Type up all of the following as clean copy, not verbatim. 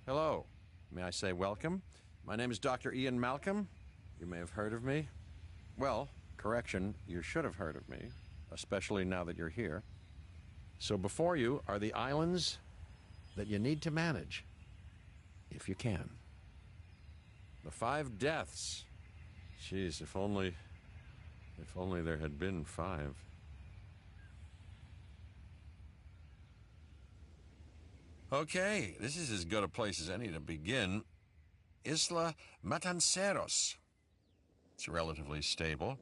Hello. May I say welcome? My name is Dr. Ian Malcolm. You may have heard of me. Well, correction, you should have heard of me, especially now that you're here. So before you are the islands that you need to manage, if you can. The 5 deaths. Jeez, if only there had been 5. Okay, this is as good a place as any to begin. Isla Matanceros. It's relatively stable.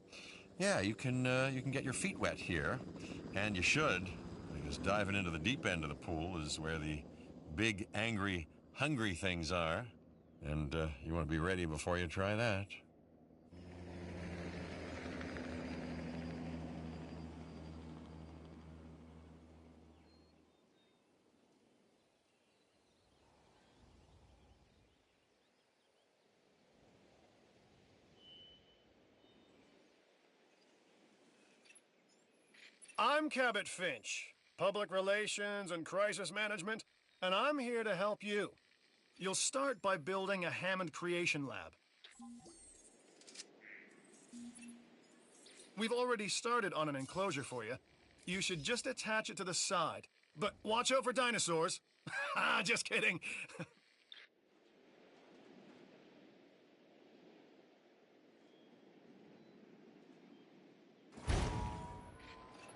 Yeah, you can get your feet wet here, and you should, because diving into the deep end of the pool is where the big, angry, hungry things are, and you want to be ready before you try that. I'm Cabot Finch, Public Relations and Crisis Management, and I'm here to help you. You'll start by building a Hammond Creation Lab. We've already started on an enclosure for you. You should just attach it to the side. But watch out for dinosaurs. Just kidding.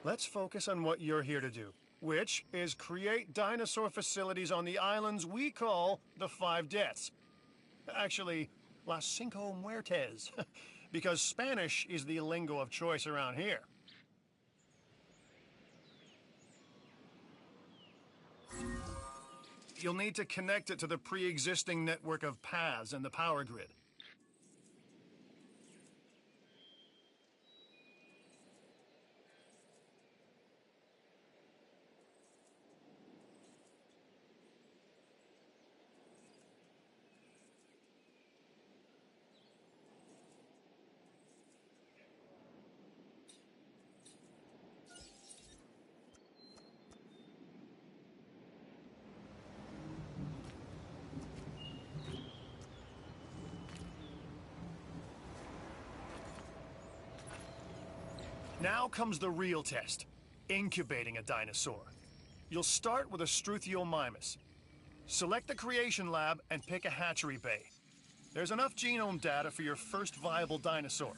Let's focus on what you're here to do, which is create dinosaur facilities on the islands we call the 5 Deaths. Actually, Las Cinco Muertes, because Spanish is the lingo of choice around here. You'll need to connect it to the pre-existing network of paths in the power grid. Now comes the real test, incubating a dinosaur. You'll start with a Struthiomimus. Select the creation lab and pick a hatchery bay. There's enough genome data for your first viable dinosaur.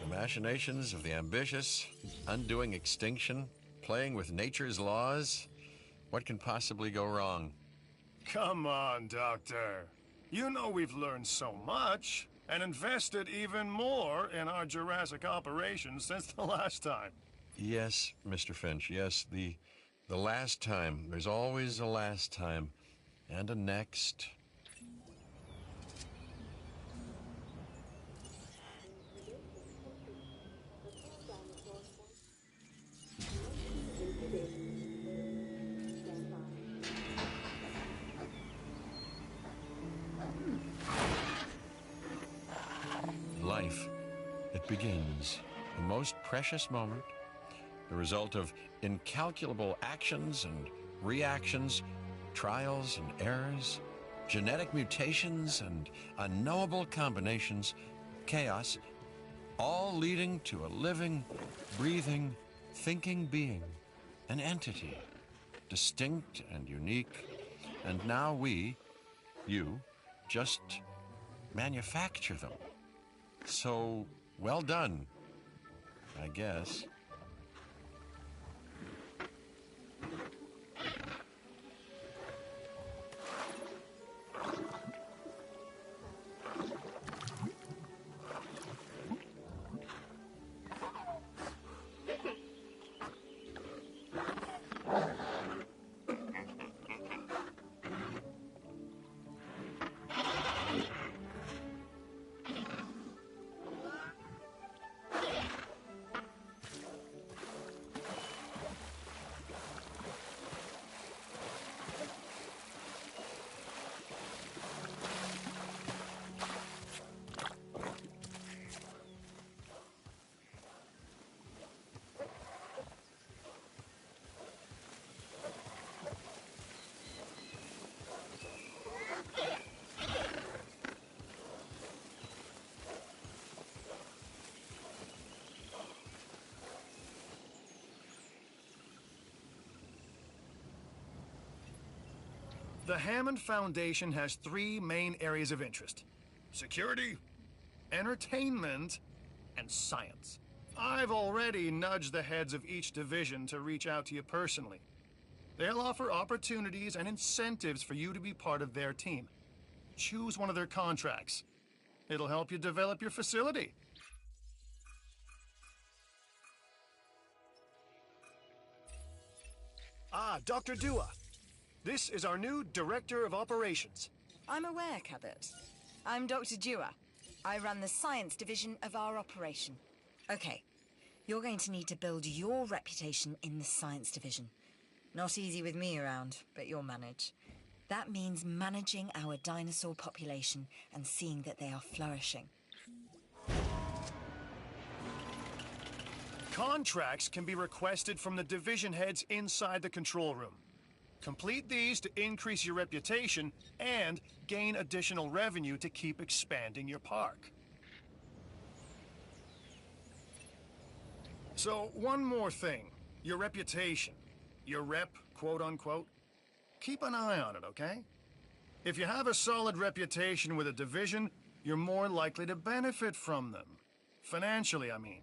The machinations of the ambitious, undoing extinction, playing with nature's laws. What can possibly go wrong? Come on, Doctor. You know we've learned so much and invested even more in our Jurassic operations since the last time. Yes, Mr. Finch, yes, the last time. There's always a last time. And a next. Life, it begins, the most precious moment, the result of incalculable actions and reactions, trials and errors, genetic mutations and unknowable combinations, chaos, all leading to a living, breathing, thinking being, an entity, distinct and unique, and now we, you, just manufacture them. So, well done, I guess. The Hammond Foundation has three main areas of interest: security, entertainment, and science. I've already nudged the heads of each division to reach out to you personally. They'll offer opportunities and incentives for you to be part of their team. Choose one of their contracts. It'll help you develop your facility. Ah, Dr. Dua. This is our new Director of Operations. I'm aware, Cabot. I'm Dr. Dua. I run the science division of our operation. Okay, you're going to need to build your reputation in the science division. Not easy with me around, but you'll manage. That means managing our dinosaur population and seeing that they are flourishing. Contracts can be requested from the division heads inside the control room. Complete these to increase your reputation and gain additional revenue to keep expanding your park. So, one more thing. Your reputation. Your rep, quote unquote. Keep an eye on it, okay? If you have a solid reputation with a division, you're more likely to benefit from them. Financially, I mean.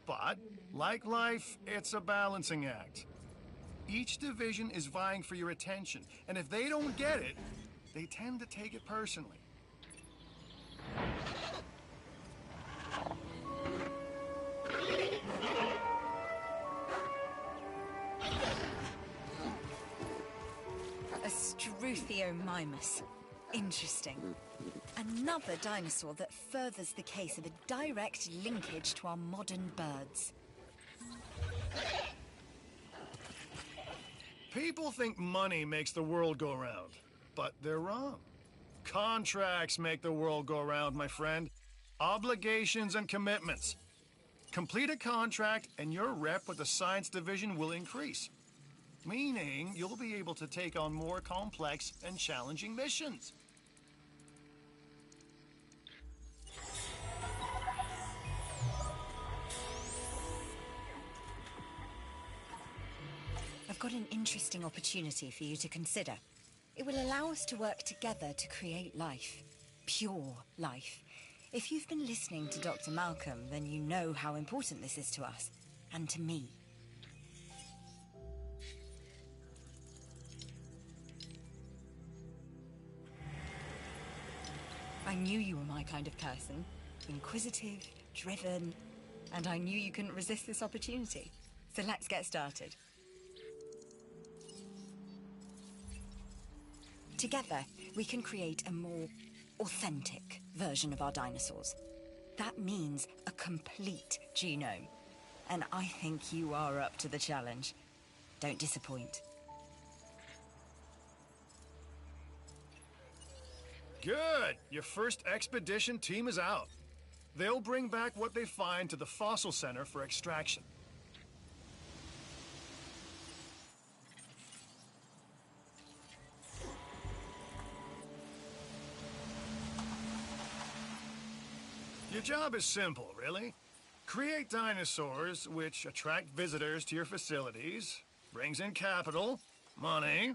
But, like life, it's a balancing act. Each division is vying for your attention, and if they don't get it, they tend to take it personally. A Struthiomimus. Interesting. Another dinosaur that furthers the case of a direct linkage to our modern birds. People think money makes the world go round, but they're wrong. Contracts make the world go round, my friend. Obligations and commitments. Complete a contract and your rep with the science division will increase. Meaning you'll be able to take on more complex and challenging missions. I've got an interesting opportunity for you to consider. It will allow us to work together to create life. Pure life. If you've been listening to Dr. Malcolm, then you know how important this is to us. And to me. I knew you were my kind of person. Inquisitive, driven, and I knew you couldn't resist this opportunity. So let's get started. Together, we can create a more authentic version of our dinosaurs. That means a complete genome. And I think you are up to the challenge. Don't disappoint. Good! Your first expedition team is out. They'll bring back what they find to the fossil center for extraction. Your job is simple, really. Create dinosaurs which attract visitors to your facilities, brings in capital, money,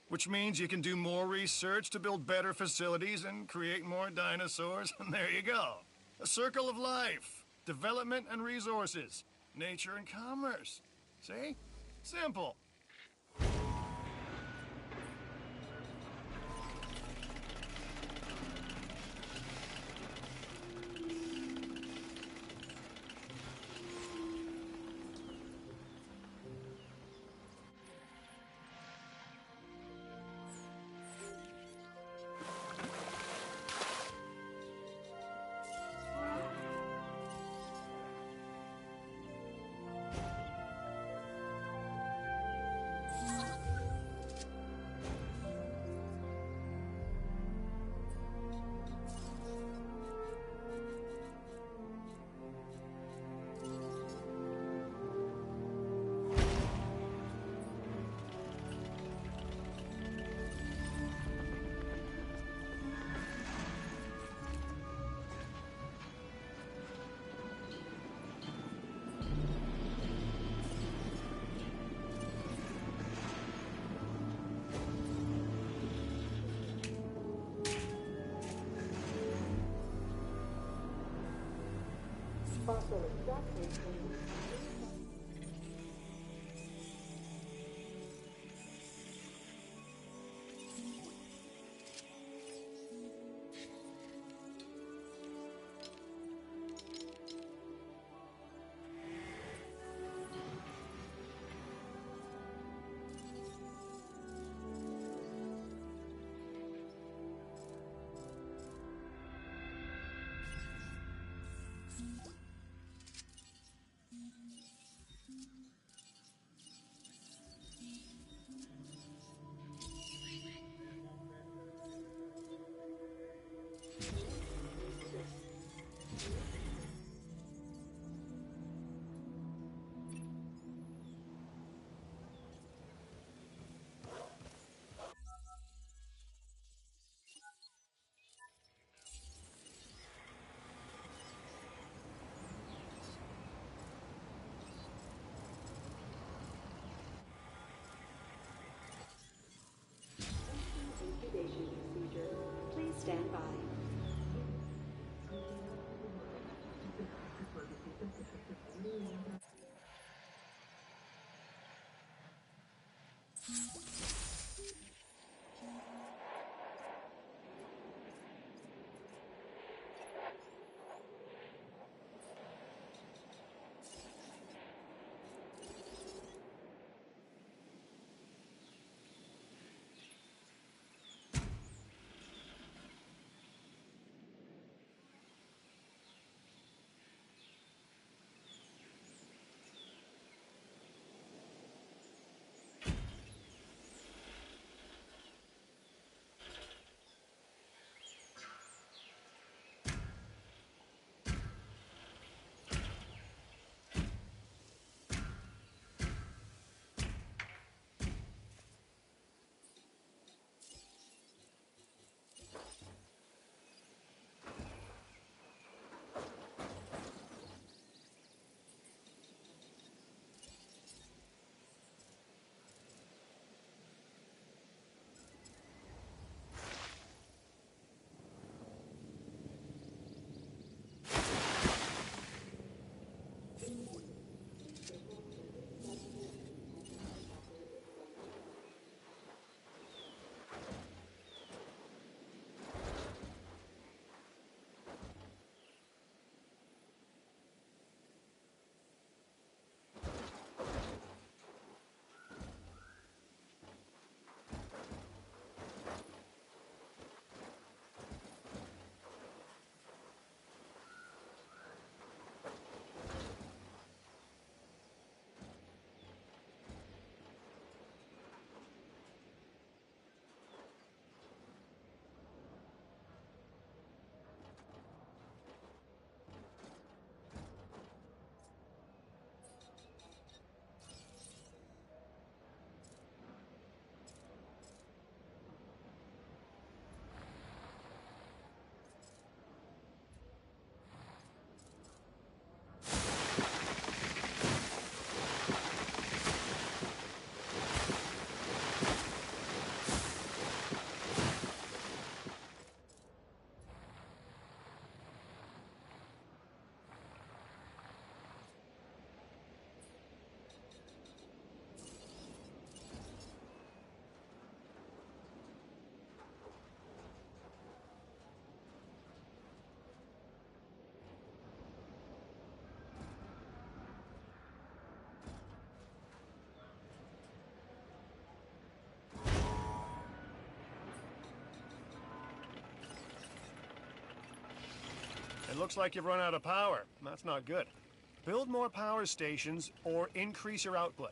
which means you can do more research to build better facilities and create more dinosaurs, and there you go. A circle of life, development and resources, nature and commerce. See? Simple. Incubation procedure. Please stand by. It looks like you've run out of power. That's not good. Build more power stations or increase your output.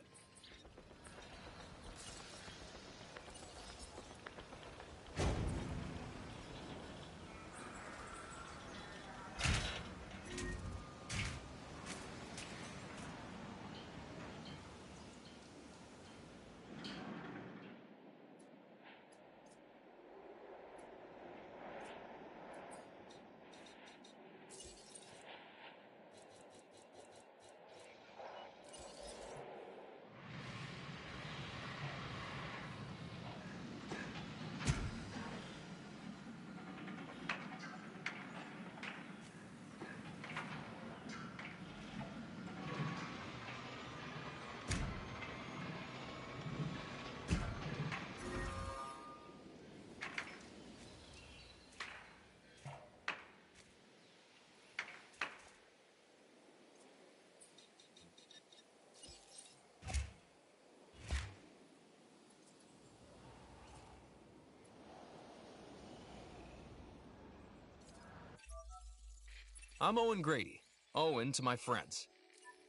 I'm Owen Grady. Owen to my friends.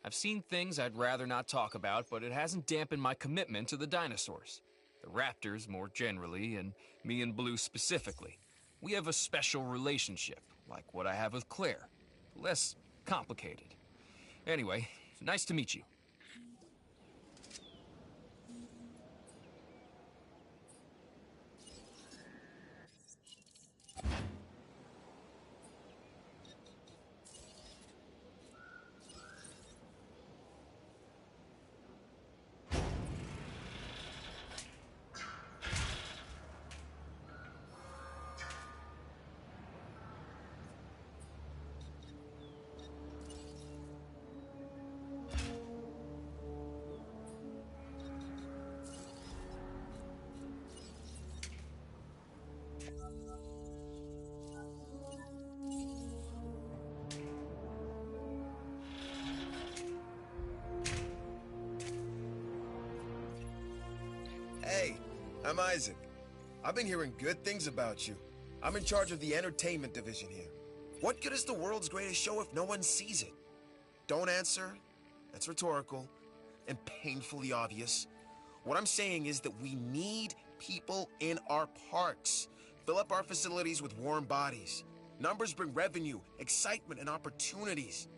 I've seen things I'd rather not talk about, but it hasn't dampened my commitment to the dinosaurs. The raptors more generally, and me and Blue specifically. We have a special relationship, like what I have with Claire. Less complicated. Anyway, nice to meet you. Hey, I'm Isaac. I've been hearing good things about you. I'm in charge of the entertainment division here. What good is the world's greatest show if no one sees it? Don't answer. That's rhetorical and painfully obvious. What I'm saying is that we need people in our parks. Fill up our facilities with warm bodies. Numbers bring revenue, excitement, and opportunities.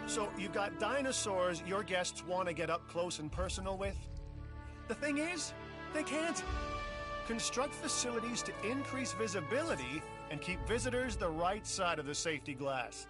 So you've got dinosaurs your guests want to get up close and personal with? The thing is, they can't. Construct facilities to increase visibility and keep visitors the right side of the safety glass.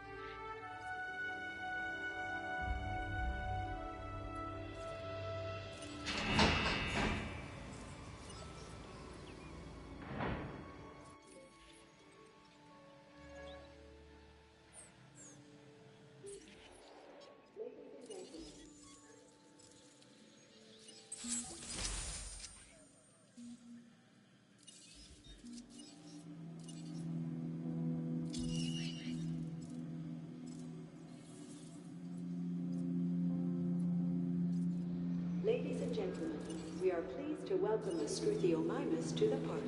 Ladies and gentlemen, we are pleased to welcome the Struthiomimus to the park.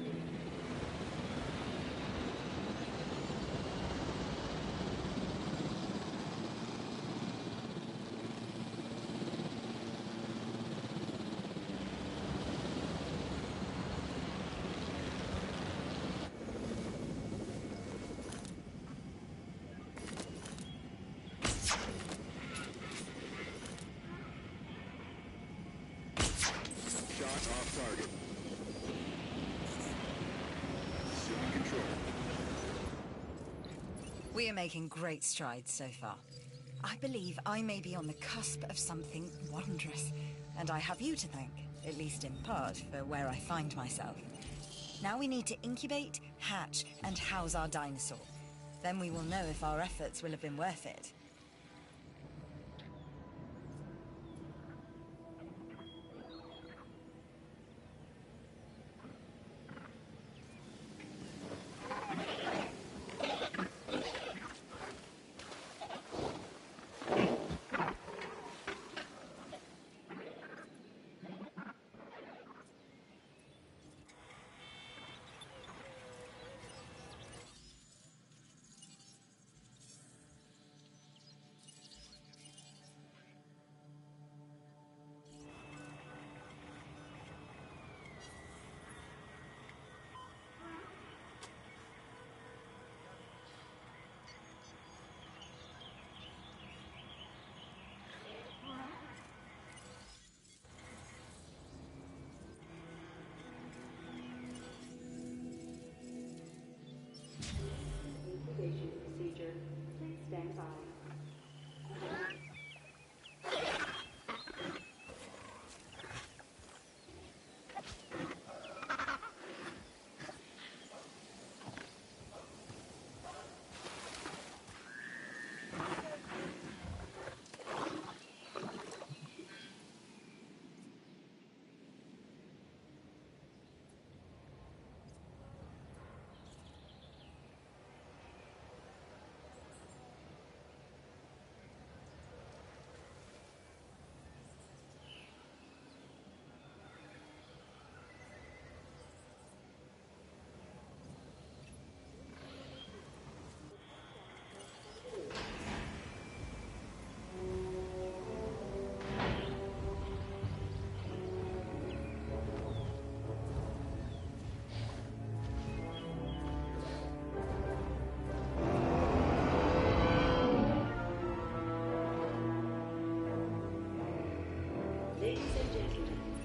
Off target. Still in control. We are making great strides so far. I believe I may be on the cusp of something wondrous, and I have you to thank, at least in part, for where I find myself. Now we need to incubate, hatch, and house our dinosaur. Then we will know if our efforts will have been worth it.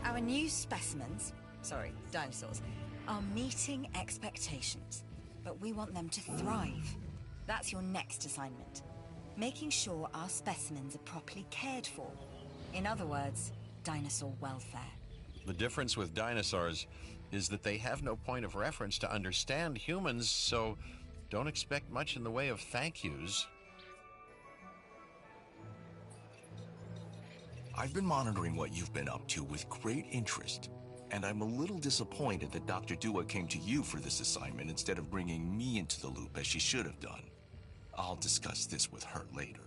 Our new specimens, sorry, dinosaurs, are meeting expectations, but we want them to thrive. That's your next assignment. Making sure our specimens are properly cared for. In other words, dinosaur welfare. The difference with dinosaurs is that they have no point of reference to understand humans, so don't expect much in the way of thank yous. I've been monitoring what you've been up to with great interest, and I'm a little disappointed that Dr. Dua came to you for this assignment instead of bringing me into the loop as she should have done. I'll discuss this with her later.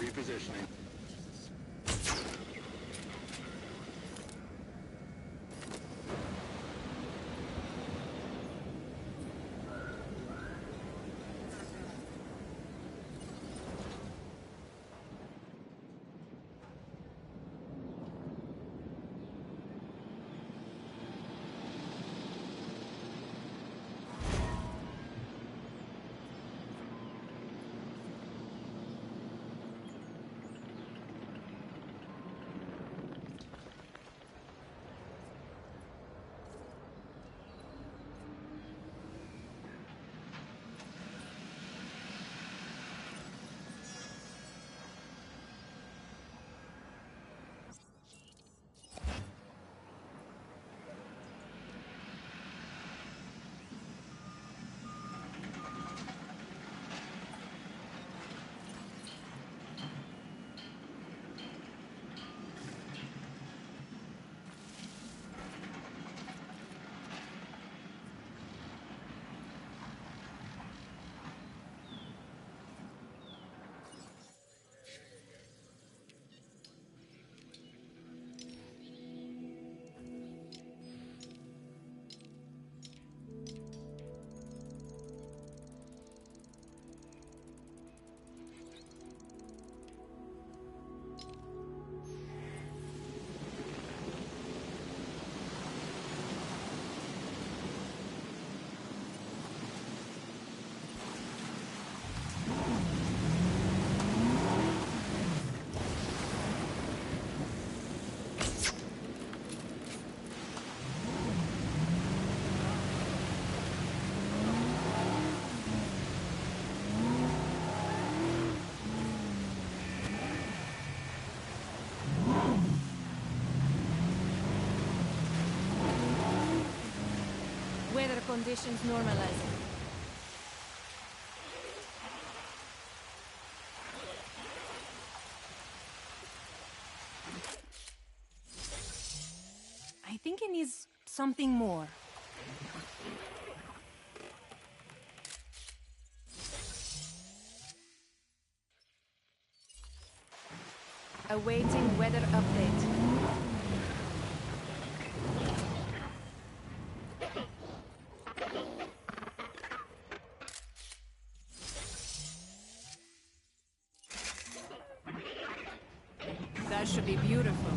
Repositioning. Weather conditions normalizing. I think it needs something more. Awaiting weather update. That should be beautiful.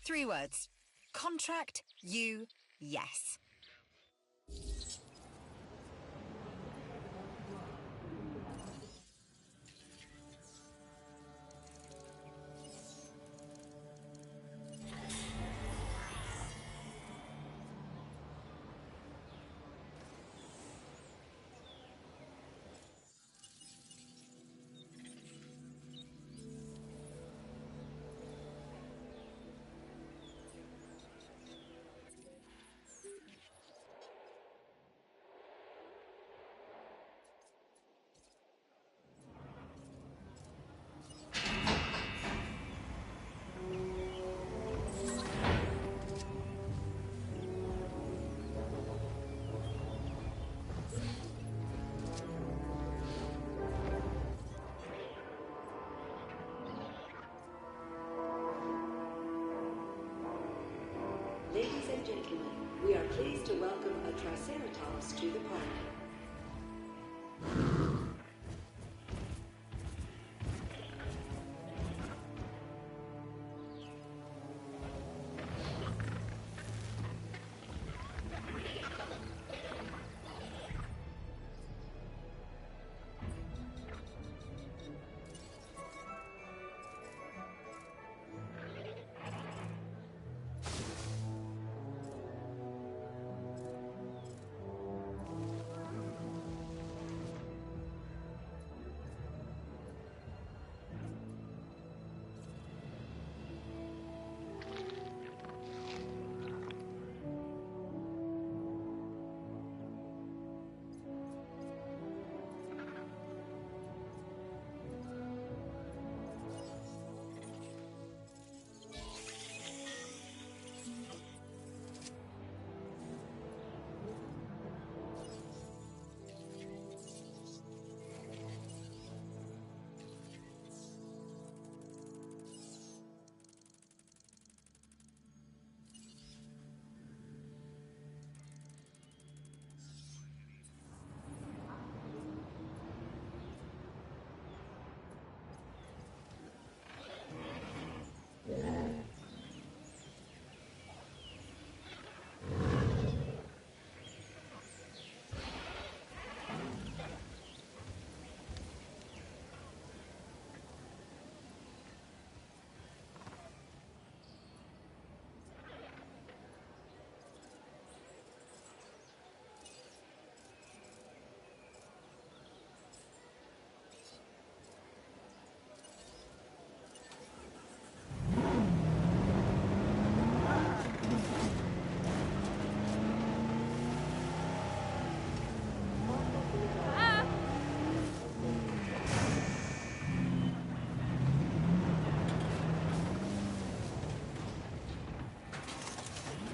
3 words. Contract you yes. Ladies and gentlemen, we are pleased to welcome a Triceratops to the park.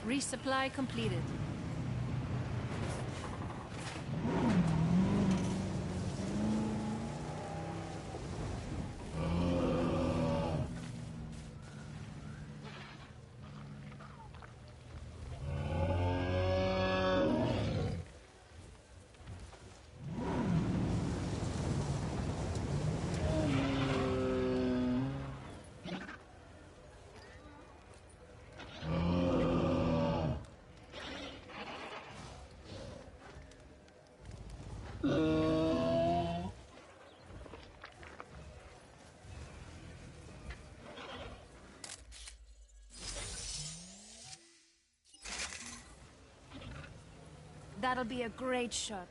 Resupply completed. That'll be a great shot.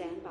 stand by.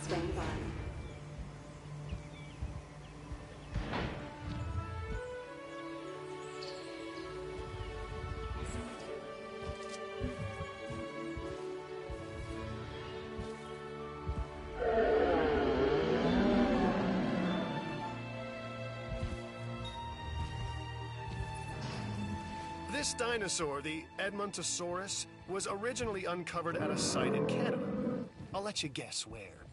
Stand by. This dinosaur, the Edmontosaurus, was originally uncovered at a site in Canada. I'll let you guess where.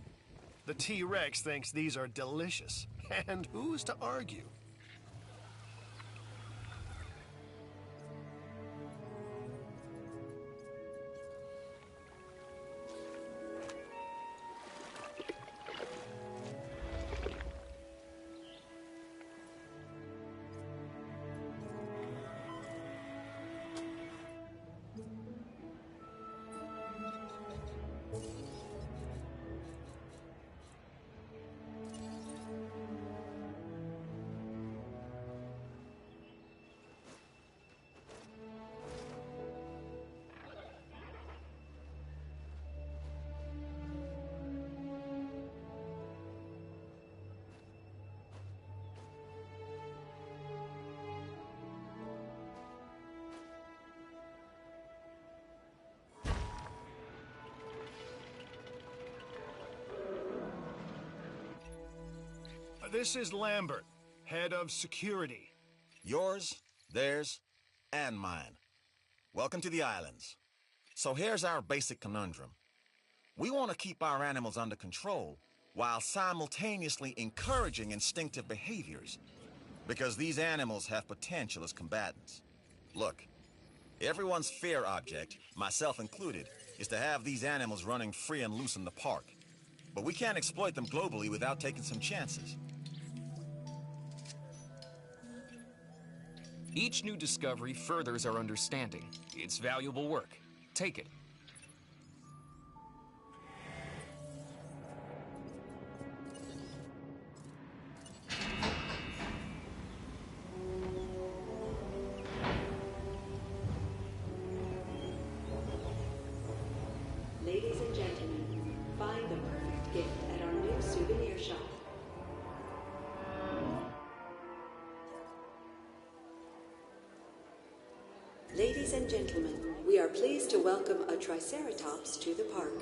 The T-Rex thinks these are delicious, and who's to argue? This is Lambert, head of security. Yours, theirs, and mine. Welcome to the islands. So here's our basic conundrum. We want to keep our animals under control while simultaneously encouraging instinctive behaviors, because these animals have potential as combatants. Look, everyone's fear object, myself included, is to have these animals running free and loose in the park. But we can't exploit them globally without taking some chances. Each new discovery furthers our understanding. It's valuable work. Take it. Ladies and gentlemen, find the perfect gift at our new souvenir shop. Ladies and gentlemen, we are pleased to welcome a Triceratops to the park.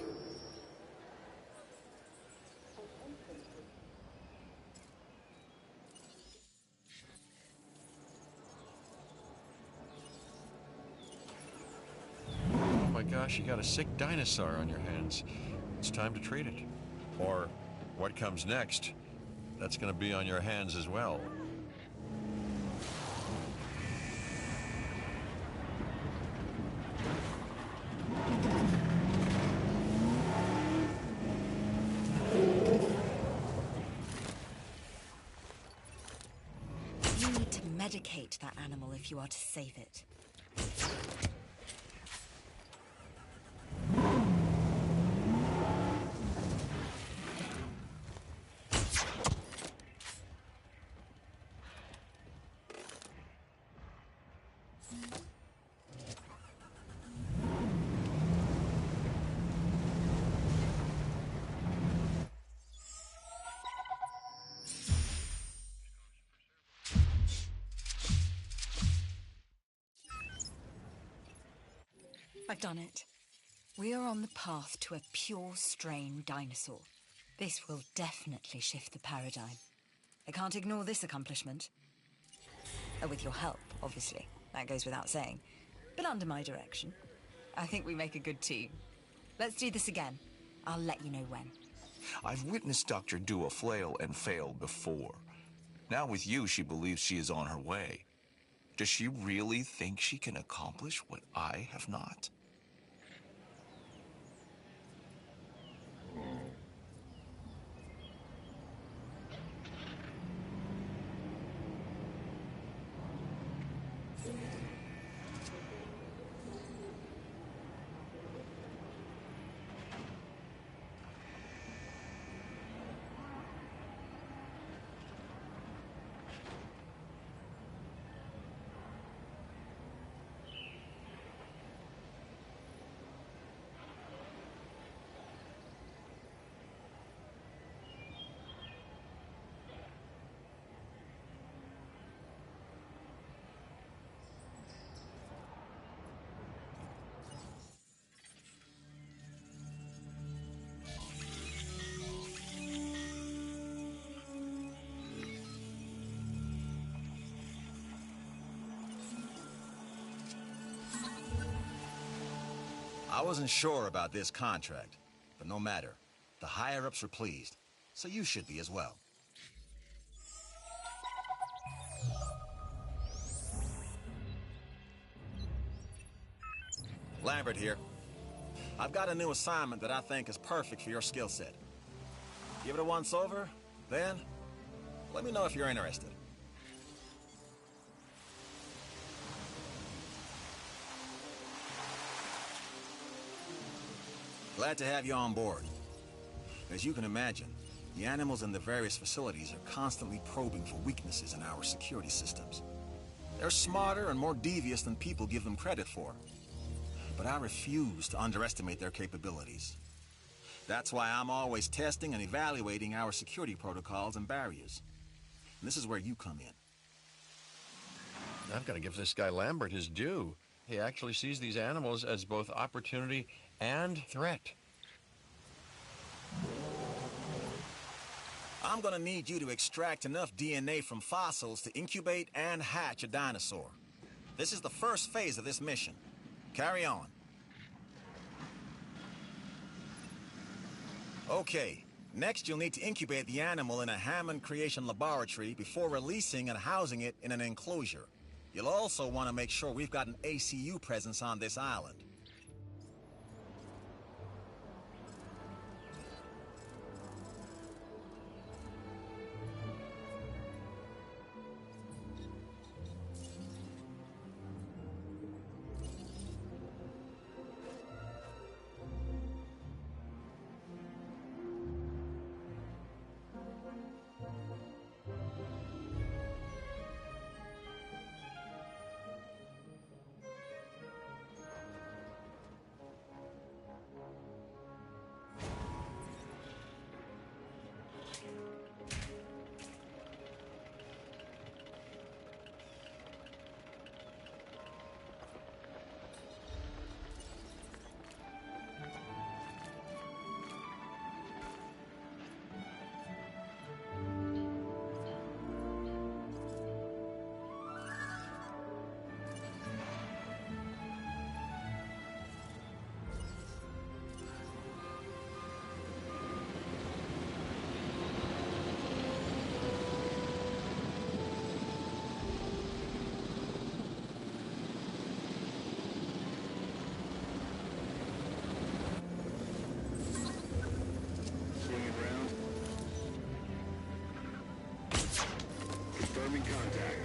Oh my gosh, you got a sick dinosaur on your hands. It's time to treat it. Or what comes next, that's going to be on your hands as well. locate that animal if you are to save it. I've done it. We are on the path to a pure strain dinosaur. This will definitely shift the paradigm. I can't ignore this accomplishment. With your help, obviously. That goes without saying. But under my direction. I think we make a good team. Let's do this again. I'll let you know when. I've witnessed Dr. Dua flail and fail before. Now with you, she believes she is on her way. Does she really think she can accomplish what I have not? I wasn't sure about this contract, but no matter. The higher-ups are pleased, so you should be as well. Lambert here. I've got a new assignment that I think is perfect for your skill set. Give it a once-over, then let me know if you're interested. Glad to have you on board. As you can imagine, the animals in the various facilities are constantly probing for weaknesses in our security systems. They're smarter and more devious than people give them credit for. But I refuse to underestimate their capabilities. That's why I'm always testing and evaluating our security protocols and barriers. And this is where you come in. I've got to give this guy Lambert his due. He actually sees these animals as both opportunity and threat. I'm gonna need you to extract enough DNA from fossils to incubate and hatch a dinosaur. This is the first phase of this mission. Carry on. Okay, next you'll need to incubate the animal in a Hammond Creation Laboratory before releasing and housing it in an enclosure. You'll also want to make sure we've got an ACU presence on this island. Confirming contact.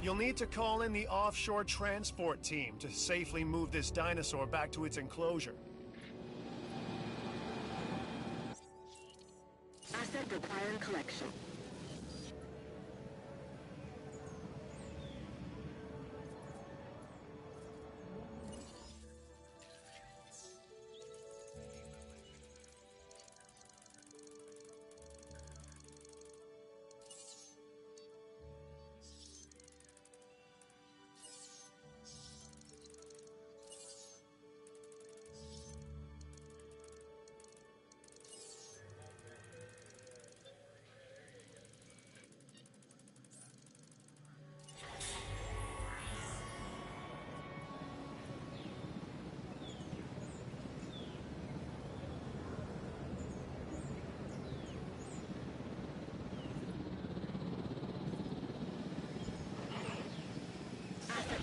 You'll need to call in the offshore transport team to safely move this dinosaur back to its enclosure. Asset requiring collection.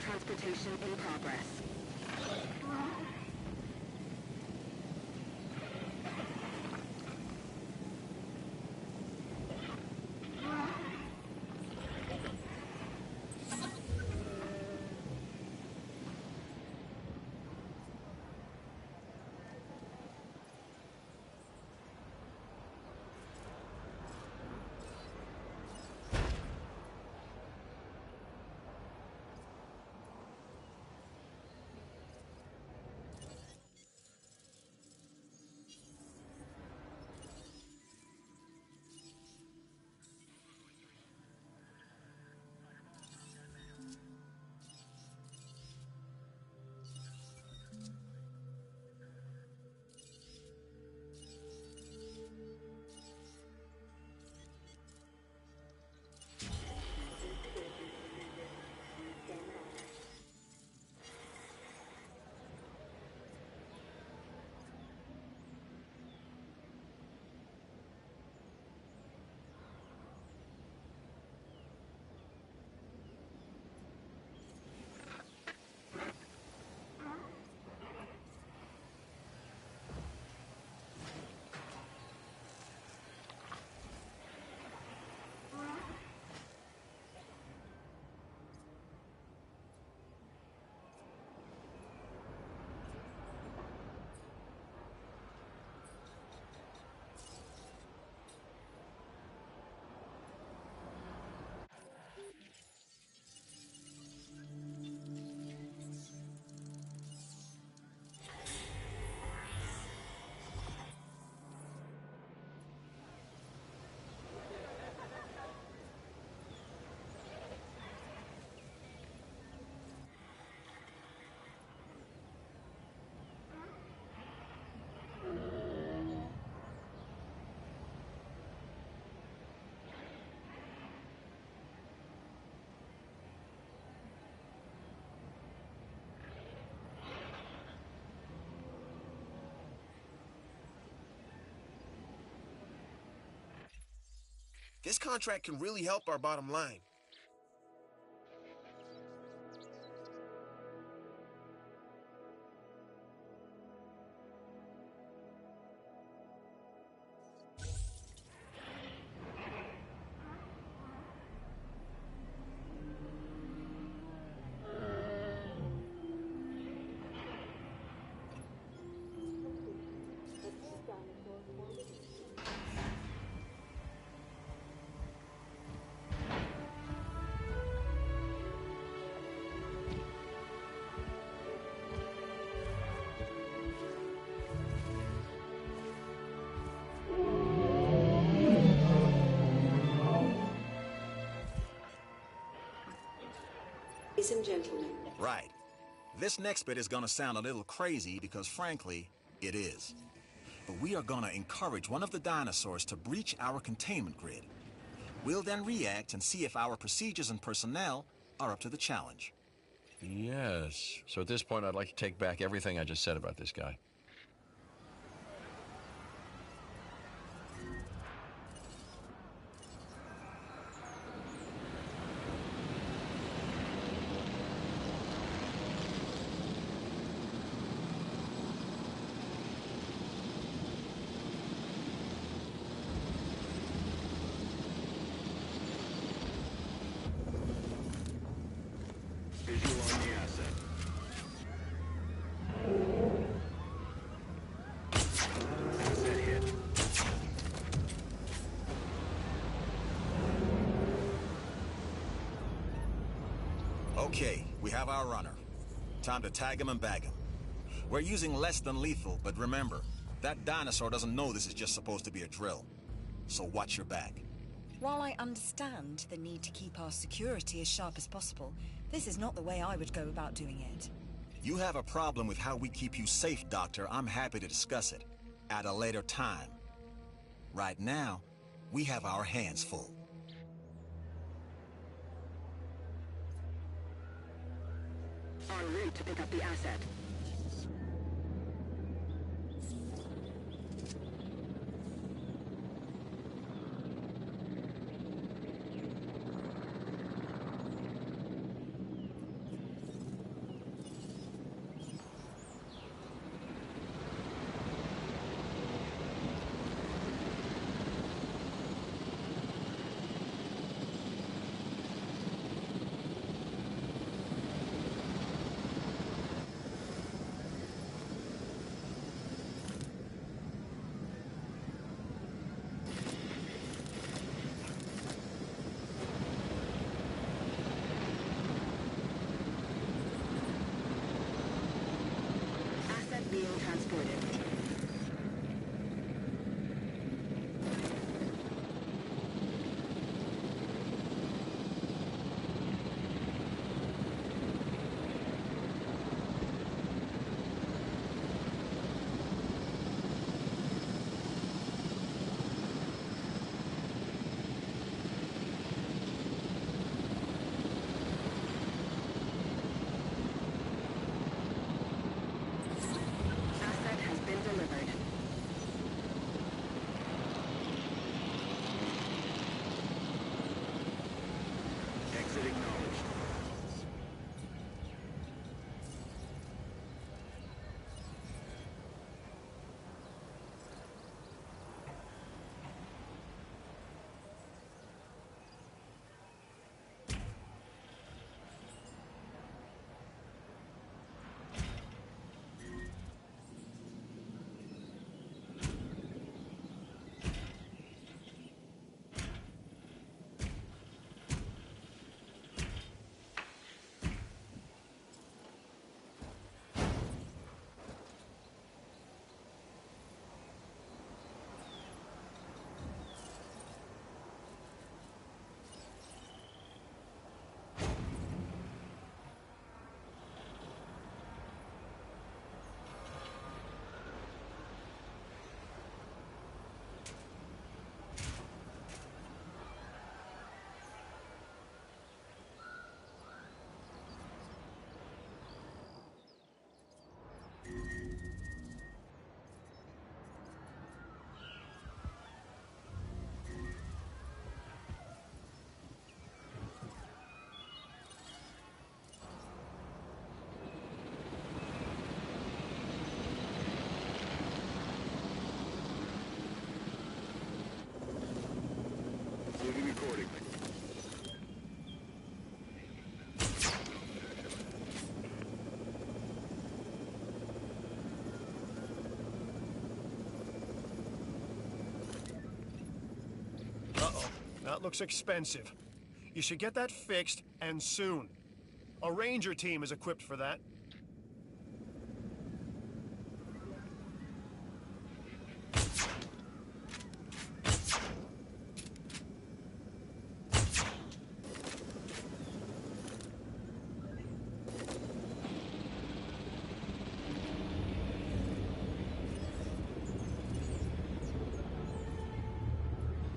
Transportation in progress. This contract can really help our bottom line. Ladies and gentlemen. Right. This next bit is gonna sound a little crazy because, frankly, it is. But we are gonna encourage one of the dinosaurs to breach our containment grid. We'll then react and see if our procedures and personnel are up to the challenge. Yes. So at this point, I'd like to take back everything I just said about this guy. Okay, we have our runner. Time to tag him and bag him. We're using less than lethal, but remember, that dinosaur doesn't know this is just supposed to be a drill. So watch your back. While I understand the need to keep our security as sharp as possible, this is not the way I would go about doing it. You have a problem with how we keep you safe, Doctor. I'm happy to discuss it at a later time. Right now, we have our hands full. En route to pick up the asset. Being transported. Moving accordingly. Uh-oh. That looks expensive. You should get that fixed, and soon. A ranger team is equipped for that.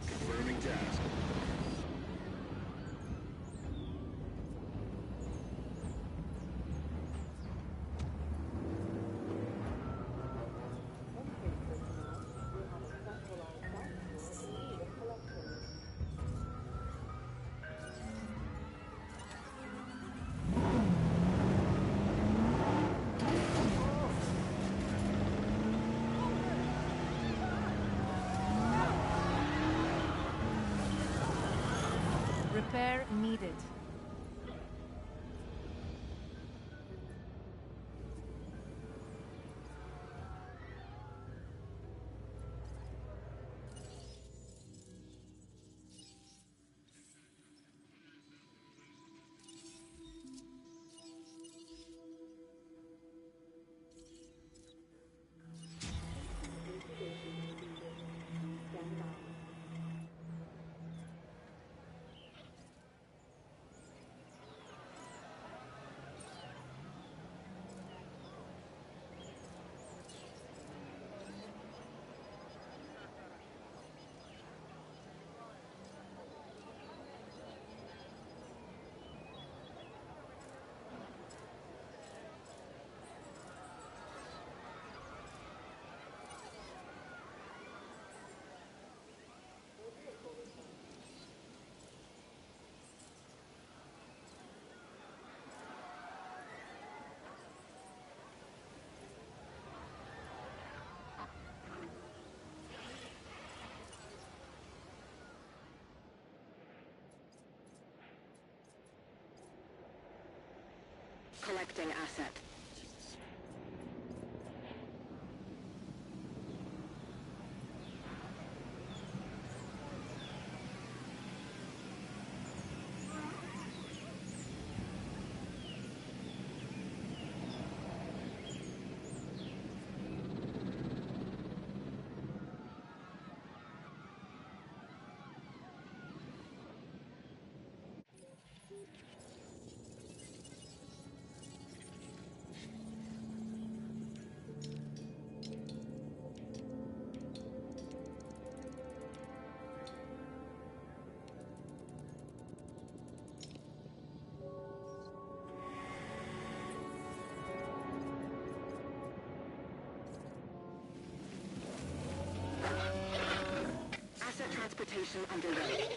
Confirming task. Repair needed. Collecting asset. Asset transportation underway.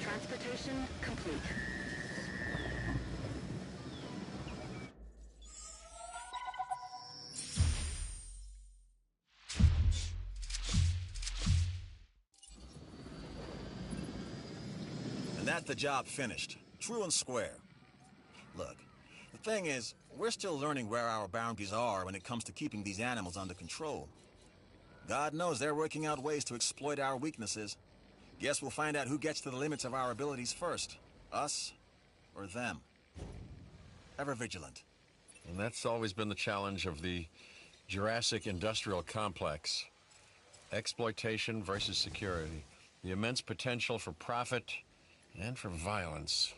Transportation complete. And that's the job finished. True and square. Look, the thing is, we're still learning where our boundaries are when it comes to keeping these animals under control. God knows they're working out ways to exploit our weaknesses. Guess we'll find out who gets to the limits of our abilities first. Us or them. Ever vigilant. And that's always been the challenge of the Jurassic industrial complex. Exploitation versus security. The immense potential for profit and for violence.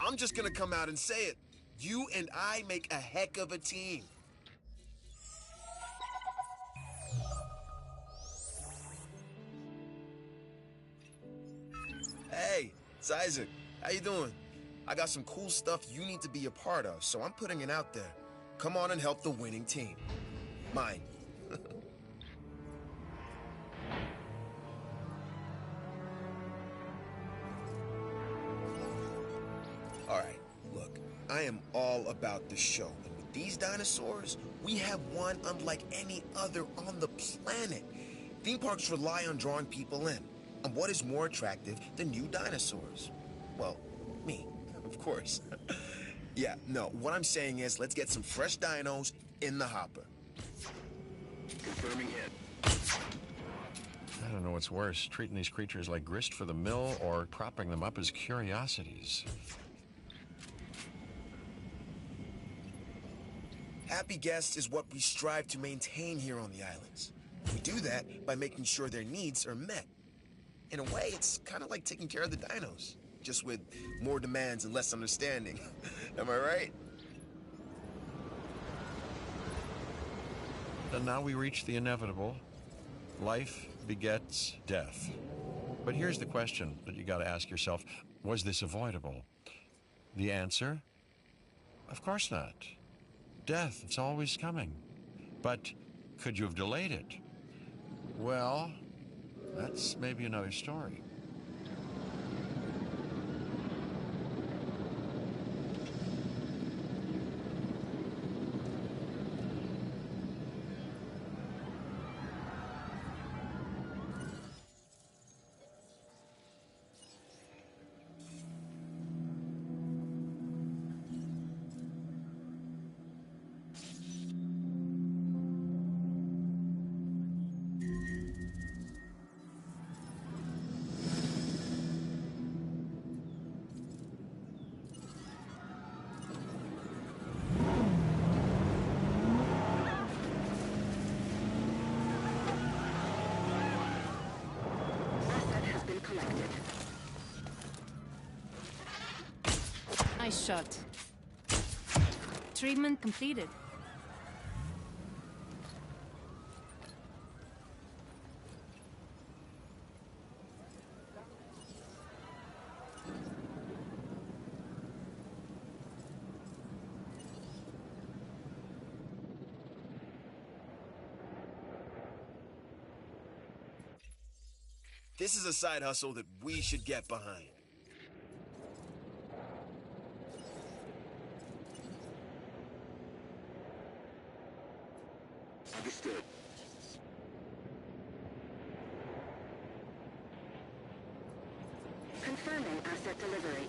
I'm just gonna come out and say it. You and I make a heck of a team. Hey, it's Isaac. How you doing? I got some cool stuff you need to be a part of, so I'm putting it out there. Come on and help the winning team. Mine. All right, look, I am all about the show. And with these dinosaurs, we have one unlike any other on the planet. Theme parks rely on drawing people in. And what is more attractive than new dinosaurs? Well, me, of course. Yeah, no, what I'm saying is let's get some fresh dinos in the hopper. Confirming hit. I don't know what's worse, treating these creatures like grist for the mill or propping them up as curiosities. Happy guests is what we strive to maintain here on the islands. We do that by making sure their needs are met. In a way, it's kind of like taking care of the dinos, just with more demands and less understanding. Am I right? And now we reach the inevitable. Life begets death. But here's the question that you got to ask yourself. Was this avoidable? The answer? Of course not. Death, it's always coming. But could you have delayed it? Well, that's maybe another story. Nice shot. Treatment completed. This is a side hustle that we should get behind. Understood. Confirming asset delivery.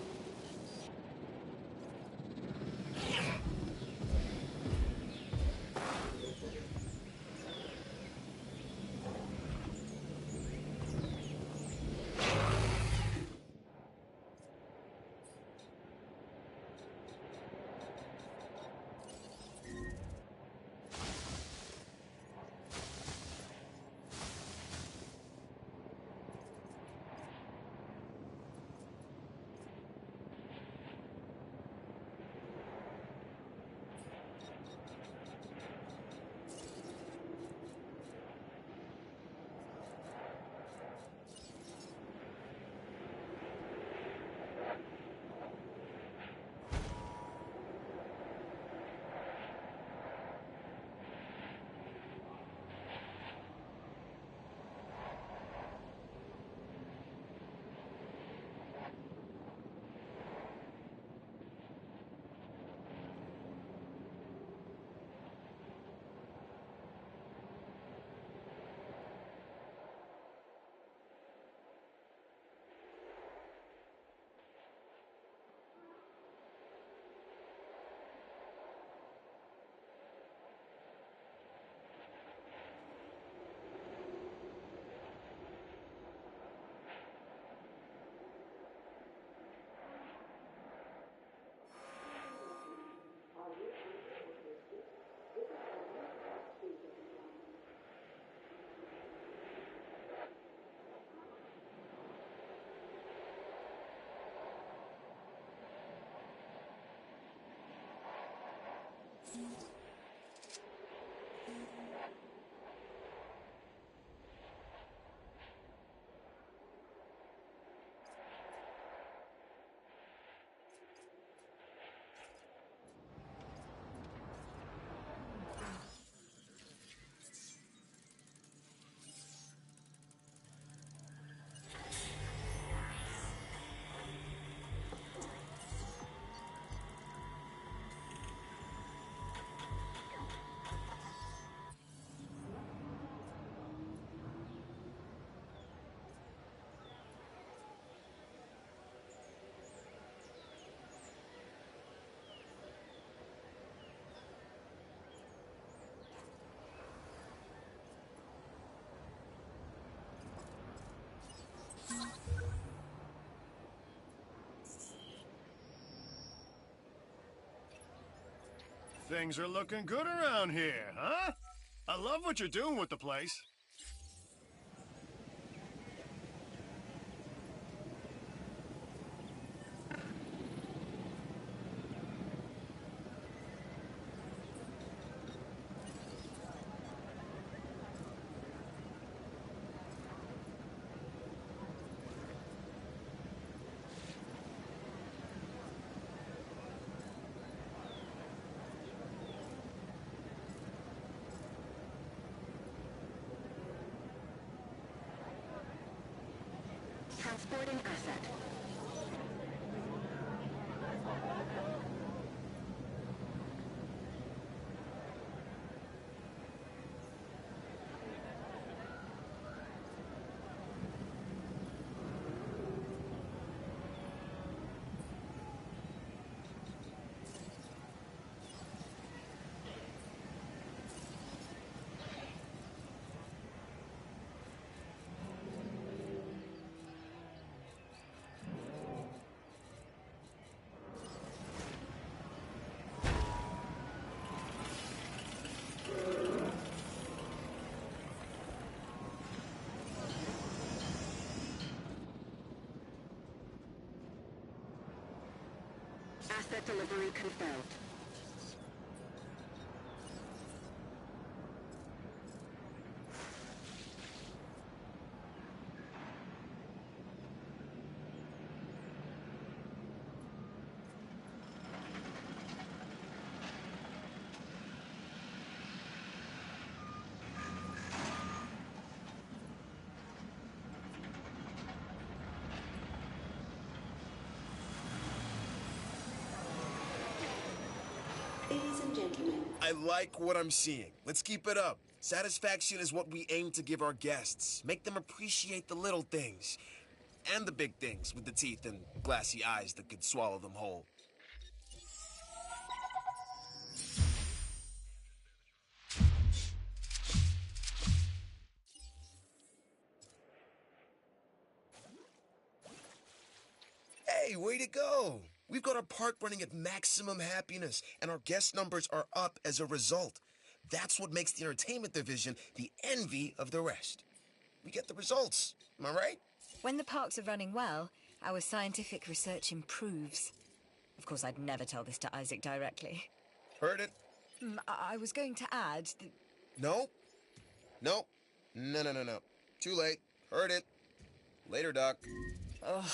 Things are looking good around here, huh? I love what you're doing with the place. Transporting asset. Asset delivery confirmed. Ladies and gentlemen. I like what I'm seeing. Let's keep it up. Satisfaction is what we aim to give our guests. Make them appreciate the little things. And the big things with the teeth and glassy eyes that could swallow them whole. Hey, way to go! We've got our park running at maximum happiness, and our guest numbers are up as a result. That's what makes the entertainment division the envy of the rest. We get the results, am I right? When the parks are running well, our scientific research improves. Of course, I'd never tell this to Isaac directly. Heard it? I was going to add that... No. No. No. Too late. Heard it. Later, Doc. Ugh.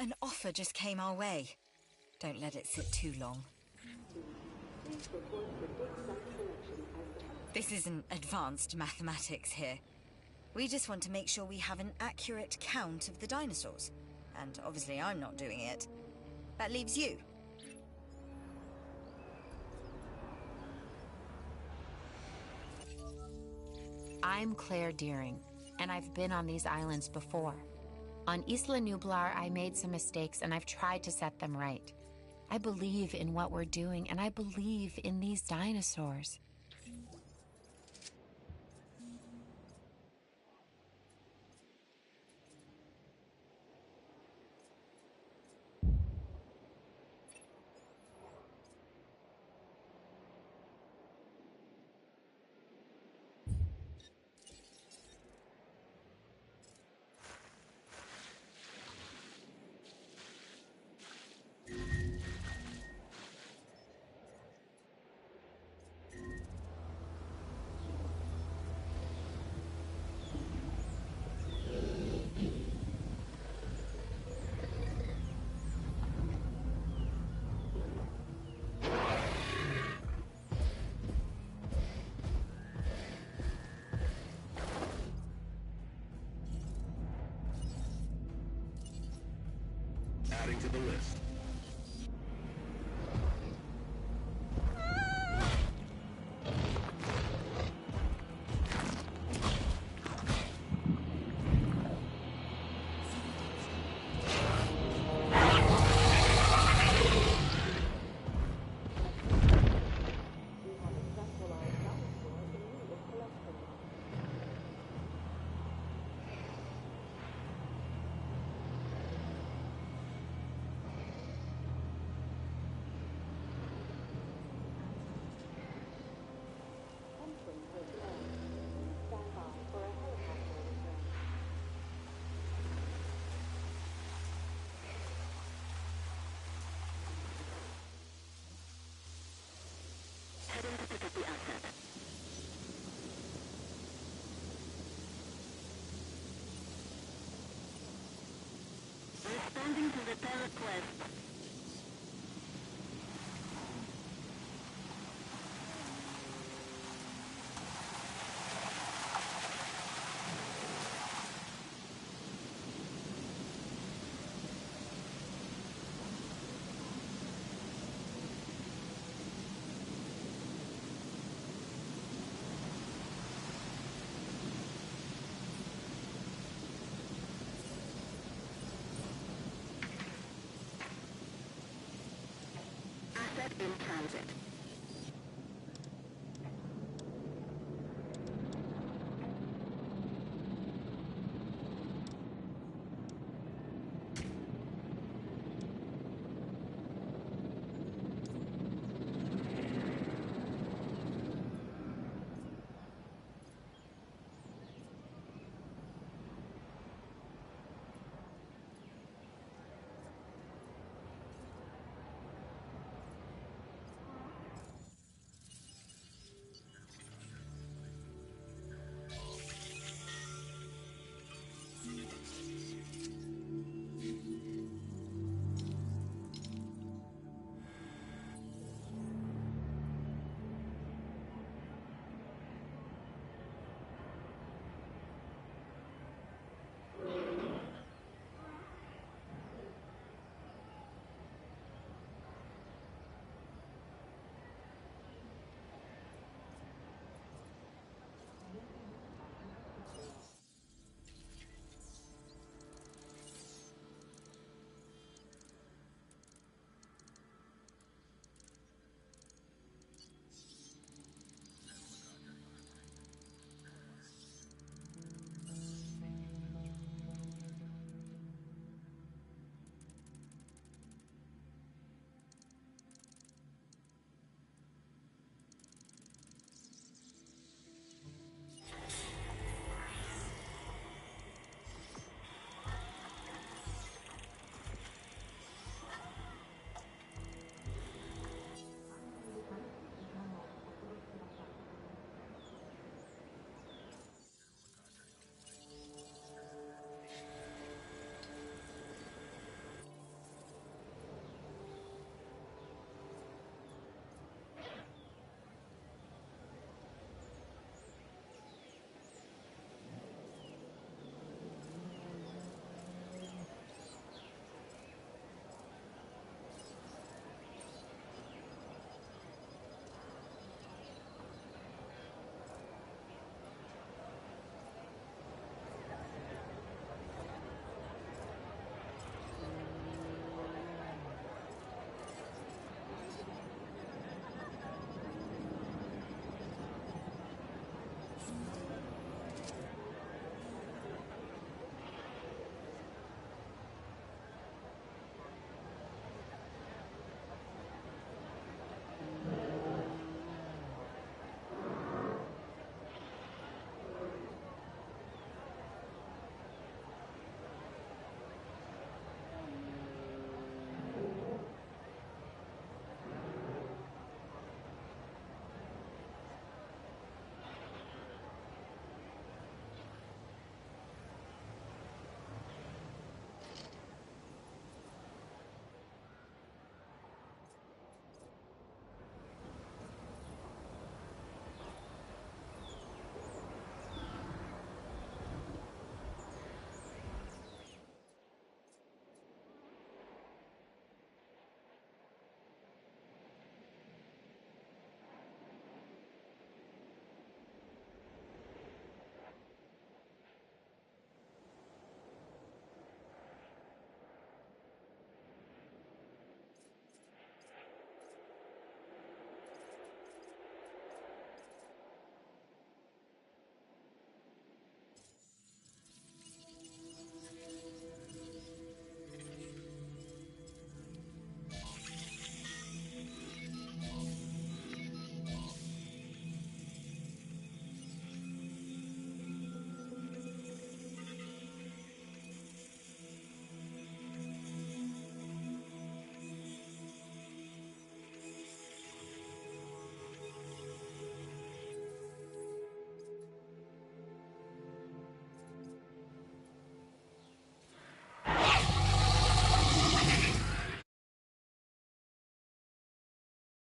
An offer just came our way. Don't let it sit too long. This isn't advanced mathematics here. We just want to make sure we have an accurate count of the dinosaurs. And obviously I'm not doing it. That leaves you. I'm Claire Deering, and I've been on these islands before. On Isla Nublar, I made some mistakes, and I've tried to set them right. I believe in what we're doing, and I believe in these dinosaurs. Adding to the list. Heading to pick up the asset. Responding to repair request. Asset in transit.